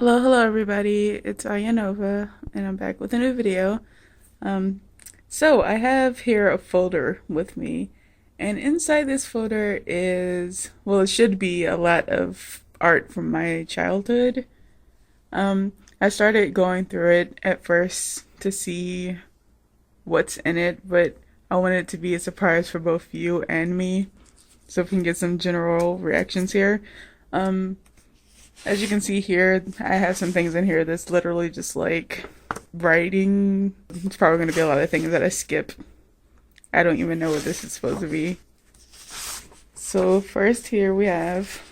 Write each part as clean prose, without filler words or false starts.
Hello everybody, it's Ayanova, and I'm back with a new video. So I have here a folder with me, and inside this folder is, well, it should be a lot of art from my childhood. I started going through it at first to see what's in it, but I wanted it to be a surprise for both you and me, so we can get some general reactions here. Um, As you can see here, I have some things in here that's literally just like writing. It's probably going to be a lot of things that I skip. I don't even know what this is supposed to be. So first here we have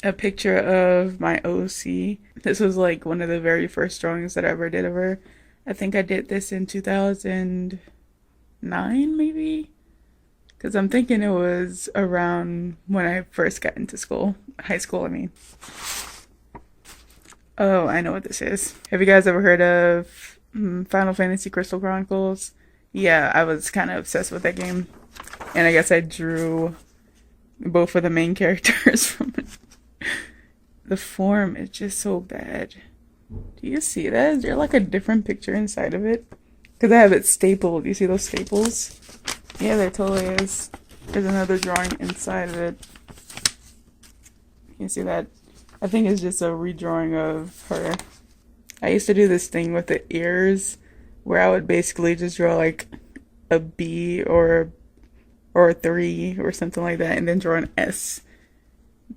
a picture of my OC. This was like one of the very first drawings that I ever did of her. I think I did this in 2009 maybe? Because I'm thinking it was around when I first got into school. High school, I mean. Oh, I know what this is. Have you guys ever heard of Final Fantasy Crystal Chronicles? Yeah, I was kind of obsessed with that game. And I guess I drew both of the main characters from it. The form is just so bad. Do you see that? Is there like a different picture inside of it? Because I have it stapled. Do you see those staples? Yeah, there totally is. There's another drawing inside of it. You see that? I think it's just a redrawing of her. I used to do this thing with the ears where I would basically just draw like a B or a 3 or something like that and then draw an S.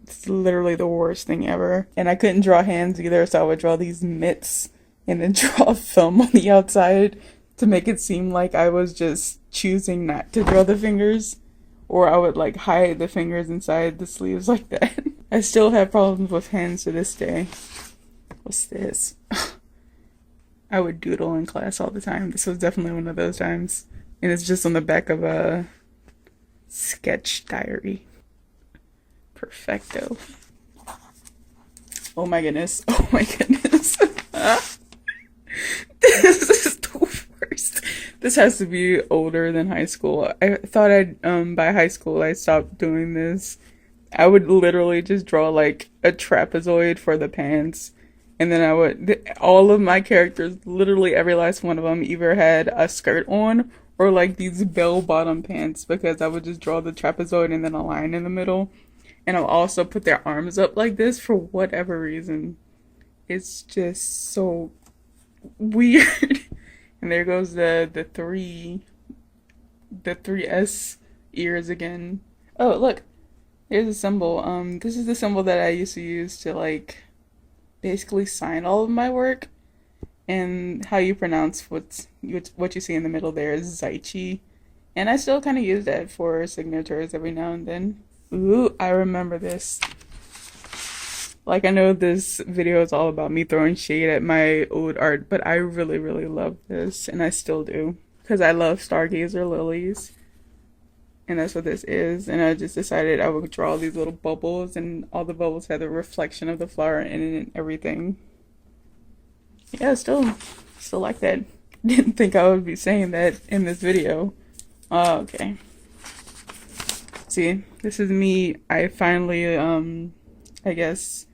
It's literally the worst thing ever. And I couldn't draw hands either, so I would draw these mitts and then draw a thumb on the outside to make it seem like I was just choosing not to draw the fingers. Or I would like hide the fingers inside the sleeves like that. I still have problems with hands to this day. What's this? I would doodle in class all the time. This was definitely one of those times. And it's just on the back of a sketch diary. Perfecto. Oh my goodness. Oh my goodness. This is the worst. This has to be older than high school. I thought by high school I stopped doing this. I would literally just draw like a trapezoid for the pants. And then all of my characters, literally every last one of them either had a skirt on or like these bell-bottom pants because I would just draw the trapezoid and then a line in the middle. And I'll also put their arms up like this for whatever reason. It's just so weird. And there goes the 3S ears again. Oh, look. Here's a symbol. This is the symbol that I used to use to like basically sign all of my work. And how you pronounce what you see in the middle there is Zaichi. And I still kind of use that for signatures every now and then. Ooh, I remember this. Like, I know this video is all about me throwing shade at my old art, but I really, really love this, and I still do. Because I love stargazer lilies. And that's what this is. And I just decided I would draw these little bubbles, and all the bubbles had the reflection of the flower in it and everything. Yeah, still like that. Didn't think I would be saying that in this video. Oh, okay. See, this is me. I finally, I guess,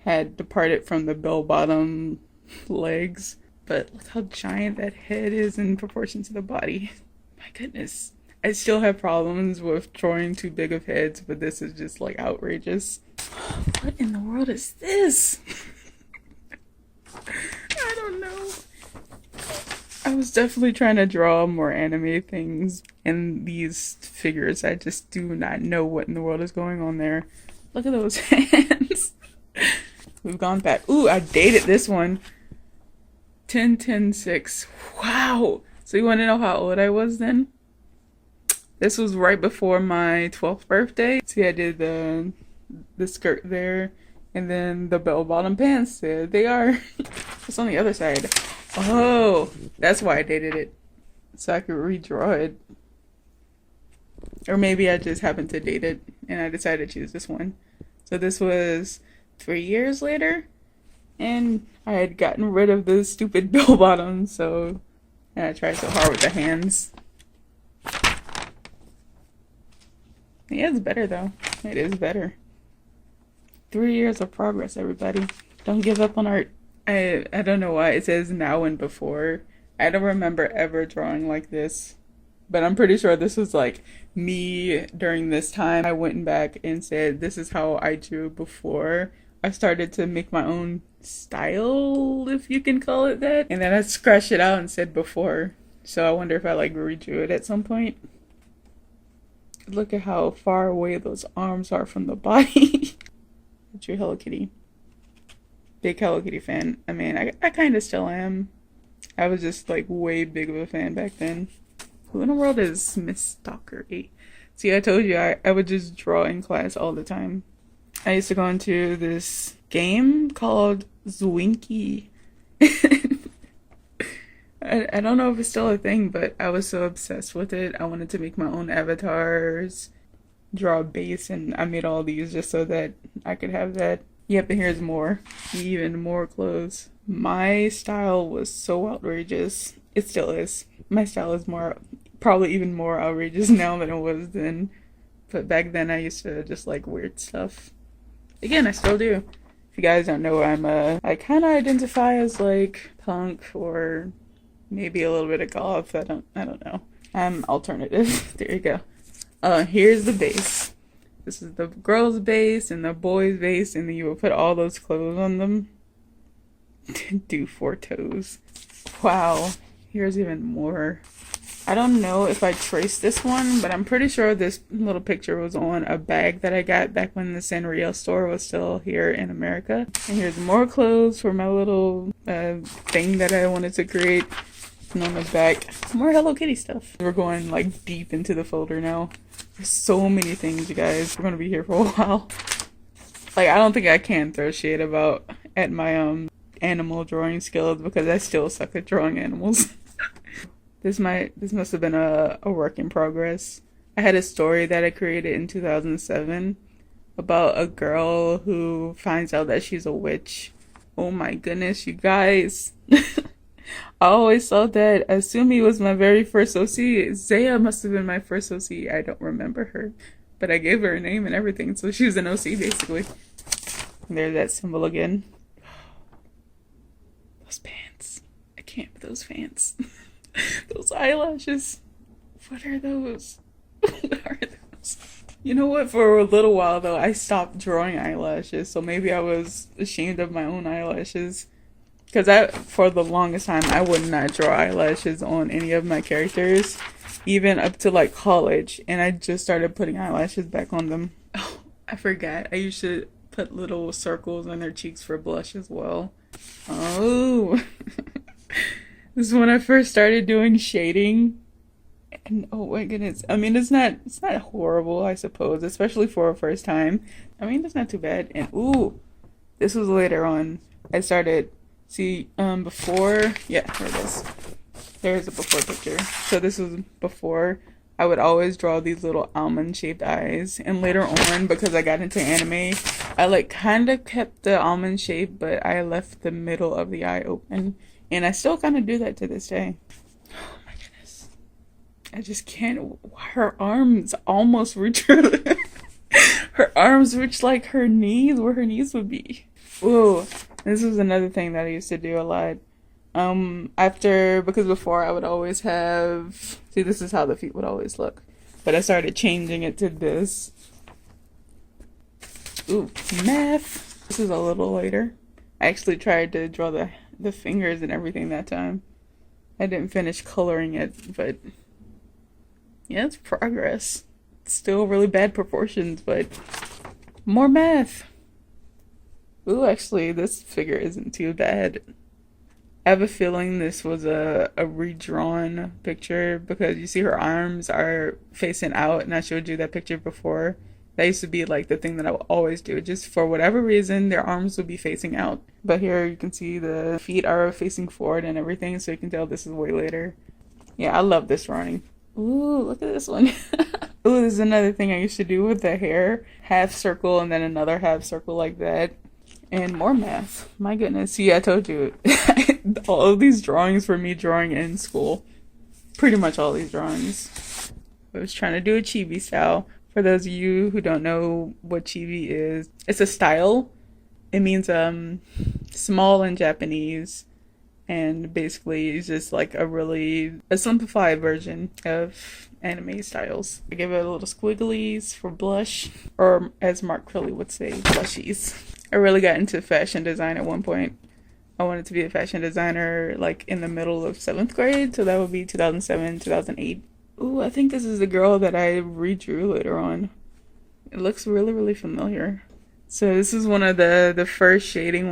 had departed from the bell-bottom legs. But look how giant that head is in proportion to the body. My goodness. I still have problems with drawing too big of heads, but this is just like outrageous. What in the world is this? I don't know. I was definitely trying to draw more anime things, and these figures, I just do not know what in the world is going on there. Look at those hands. We've gone back. Ooh, I dated this one. 10-10-6. Wow. So you want to know how old I was then? This was right before my 12th birthday. See, I did the skirt there, and then the bell-bottom pants. There they are. It's on the other side. Oh, that's why I dated it. So I could redraw it. Or maybe I just happened to date it, and I decided to choose this one. So this was 3 years later, and I had gotten rid of the stupid bell-bottom, so and I tried so hard with the hands. Yeah, it's better though. It is better. 3 years of progress, everybody. Don't give up on art. I don't know why it says now and before. I don't remember ever drawing like this. But I'm pretty sure this was like me during this time. I went back and said, this is how I drew before I started to make my own style, if you can call it that. And then I scratched it out and said before. So I wonder if I like redrew it at some point. Look at how far away those arms are from the body. I drew Hello Kitty. Big Hello Kitty fan. I mean, I kind of still am. I was just like way big of a fan back then. Who in the world is Miss Stalker 8? See, I told you I would just draw in class all the time. I used to go into this game called Zwinky. I don't know if it's still a thing, but I was so obsessed with it. I wanted to make my own avatars, draw a base, and I made all these just so that I could have that. Yep, and here's more. Even more clothes. My style was so outrageous. It still is. My style is probably even more outrageous now than it was then. But back then I used to just like weird stuff. Again, I still do. If you guys don't know, I kind of identify as like punk or maybe a little bit of goth. I don't know. I'm alternative. There you go. Here's the base. This is the girls' base and the boys' base, and then you will put all those clothes on them. Do 4 toes. Wow. Here's even more. I don't know if I traced this one, but I'm pretty sure this little picture was on a bag that I got back when the Sanrio store was still here in America. And here's more clothes for my little thing that I wanted to create. And on the back, more Hello Kitty stuff. We're going like deep into the folder now. There's so many things, you guys. We're gonna be here for a while. Like, I don't think I can throw shade at my animal drawing skills because I still suck at drawing animals. This must have been a work in progress. I had a story that I created in 2007 about a girl who finds out that she's a witch. Oh my goodness, you guys. I always thought that Asumi was my very first OC. Zaya must have been my first OC. I don't remember her. But I gave her a name and everything, so she was an OC basically. And there's that symbol again. Those pants. I can't with those pants. Those eyelashes. What are those? What are those? You know what? For a little while though, I stopped drawing eyelashes, so maybe I was ashamed of my own eyelashes. Because for the longest time, I would not draw eyelashes on any of my characters, even up to like college, and I just started putting eyelashes back on them. Oh, I forgot. I used to put little circles on their cheeks for blush as well. Oh, this is when I first started doing shading, and oh my goodness, I mean it's not horrible, I suppose, especially for a first time. I mean it's not too bad. And ooh, this was later on. I started. See, before, yeah, there it is. There's a before picture. So this was before. I would always draw these little almond-shaped eyes. And later on, because I got into anime, I like kind of kept the almond shape, but I left the middle of the eye open. And I still kind of do that to this day. Oh my goodness. I just can't. Her arms almost reach her arms reach like her knees, where her knees would be. Whoa. This was another thing that I used to do a lot. Because before I would always have, see, this is how the feet would always look. But I started changing it to this. Ooh, math. This is a little later. I actually tried to draw the fingers and everything that time. I didn't finish coloring it, but yeah, it's progress. It's still really bad proportions, but more math. Ooh, actually, this figure isn't too bad. I have a feeling this was a redrawn picture because you see her arms are facing out, and I showed you that picture before. That used to be like the thing that I would always do. Just for whatever reason, their arms would be facing out. But here you can see the feet are facing forward and everything, so you can tell this is way later. Yeah, I love this drawing. Ooh, look at this one. Ooh, this is another thing I used to do with the hair. Half circle and then another half circle like that. And more math. My goodness. See, I told you. All of these drawings were me drawing in school. Pretty much all these drawings. I was trying to do a chibi style. For those of you who don't know what chibi is, it's a style. It means small and Japanese, and basically it's just like a simplified version of anime styles. I give it a little squigglies for blush, or as Mark Curley would say, blushies. I really got into fashion design at one point. I wanted to be a fashion designer like in the middle of 7th grade, so that would be 2007, 2008. Ooh, I think this is the girl that I redrew later on. It looks really, really familiar. So this is one of the first shading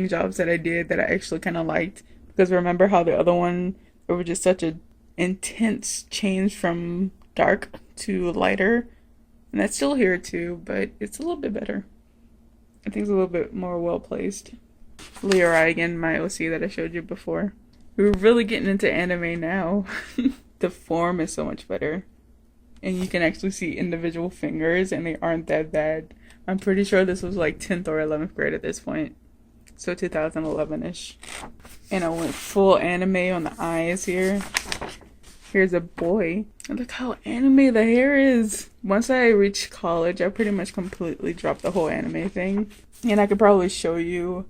jobs that I did that I actually kind of liked, because remember how the other one, it was just such an intense change from dark to lighter, and that's still here too, but it's a little bit better. I think it's a little bit more well placed. Leori again, my OC that I showed you before. We're really getting into anime now. The form is so much better, and you can actually see individual fingers, and they aren't that bad. I'm pretty sure this was like 10th or 11th grade at this point, so 2011-ish. And I went full anime on the eyes here. Here's a boy. And look how anime the hair is. Once I reached college, I pretty much completely dropped the whole anime thing. And I could probably show you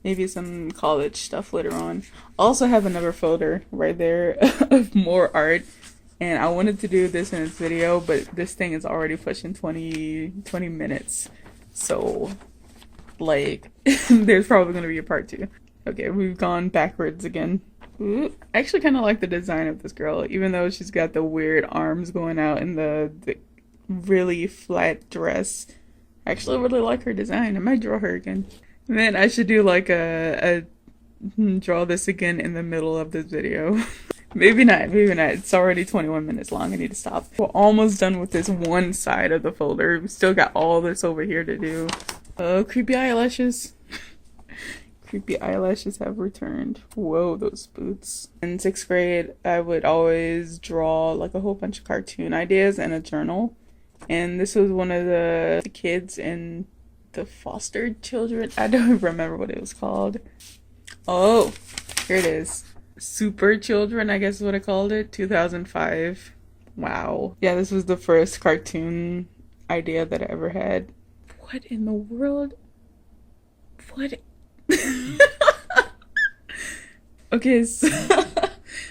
maybe some college stuff later on. I also have another folder right there of more art. And I wanted to do this in this video, but this thing is already pushing 20 minutes. So, like, there's probably going to be a part 2. Okay, we've gone backwards again. Ooh, I actually kind of like the design of this girl, even though she's got the weird arms going out in the really flat dress. I actually really like her design. I might draw her again. And then I should do like a draw this again in the middle of this video. Maybe not, maybe not. It's already 21 minutes long. I need to stop. We're almost done with this one side of the folder. We still got all this over here to do. Oh, creepy eyelashes. Creepy eyelashes have returned. Whoa, those boots. In 6th grade, I would always draw like a whole bunch of cartoon ideas in a journal. And this was one of the kids in the fostered children. I don't remember what it was called. Oh, here it is. Super Children, I guess is what I called it. 2005. Wow. Yeah, this was the first cartoon idea that I ever had. What in the world? What? Okay,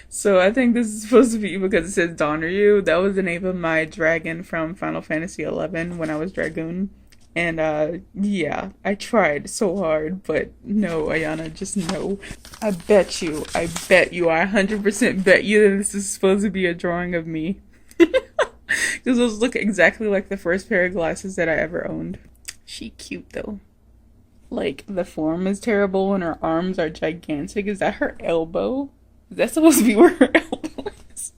so I think this is supposed to be because it says Donryu. That was the name of my dragon from Final Fantasy 11 when I was Dragoon. And yeah, I tried so hard, but no, Ayana, just no. I bet you, I 100% bet you that this is supposed to be a drawing of me. Because those look exactly like the first pair of glasses that I ever owned. She cute though. Like, the form is terrible and her arms are gigantic. Is that her elbow? Is that supposed to be where her elbow is?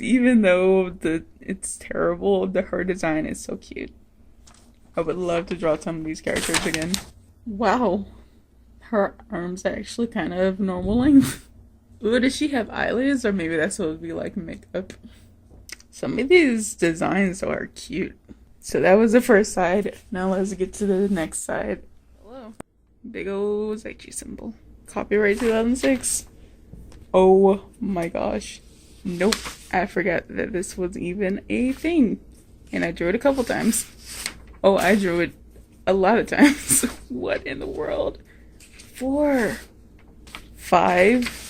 Even though it's terrible, her design is so cute. I would love to draw some of these characters again. Wow. Her arms are actually kind of normal length. Ooh, does she have eyelids? Or maybe that's supposed to be like makeup. Some of these designs are cute. So that was the first side. Now let's get to the next side. Hello. Big ol' Zaichi symbol. Copyright 2006. Oh my gosh. Nope. I forgot that this was even a thing. And I drew it a couple times. Oh, I drew it a lot of times. What in the world? 4, 5.